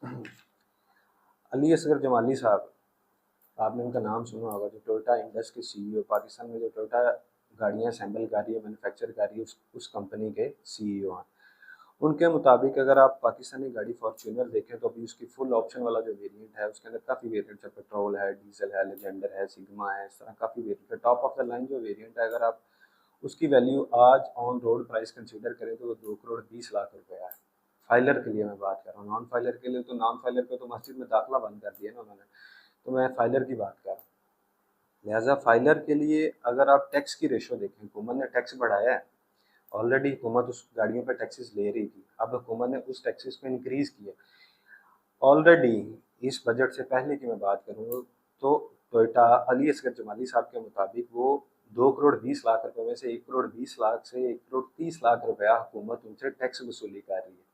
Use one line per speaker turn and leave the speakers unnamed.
अली असगर जमाली साहब, आपने उनका नाम सुना होगा, जो टोयोटा इंडस के सीईओ, पाकिस्तान में जो टोयोटा गाड़ियाँ असेंबल कर रही है, मैन्युफैक्चर कर रही है, उस कंपनी के सीईओ हैं। उनके मुताबिक अगर आप पाकिस्तानी गाड़ी फॉर्च्यूनर देखें तो अभी उसकी फुल ऑप्शन वाला जो वेरिएंट है उसके अंदर काफ़ी वेरिएंट्स है, पेट्रोल है, डीजल है, लेजेंडर है, सिग्मा है, इस तरह काफ़ी वेरिएंट है। टॉप ऑफ द लाइन जो वेरिएंट है, अगर आप उसकी वैल्यू आज ऑन रोड प्राइस कंसीडर करें तो वो 2 करोड़ 20 लाख रुपया है। फाइलर के लिए मैं बात कर रहा हूँ, नॉन फाइलर के लिए तो, नॉन फाइलर को तो मस्जिद में दाखिला बंद कर दिया ना उन्होंने, तो मैं फाइलर की बात कर रहा हूँ। लिहाजा फाइलर के लिए अगर आप टैक्स की रेशो देखें, हुकूमत ने टैक्स बढ़ाया है। ऑलरेडी हुकूमत उस गाड़ियों पर टैक्सेस ले रही थी, अब हुकूमत ने उस टैक्सेस को इंक्रीज़ किया। ऑलरेडी इस बजट से पहले की मैं बात करूँ तो टोयोटा, अली असगर जमाली साहब के मुताबिक, वो 2 करोड़ 20 लाख रुपए में से 1 करोड़ 20 लाख से 1 करोड़ 30 लाख रुपया हुकूमत उनसे टैक्स वसूली कर रही है।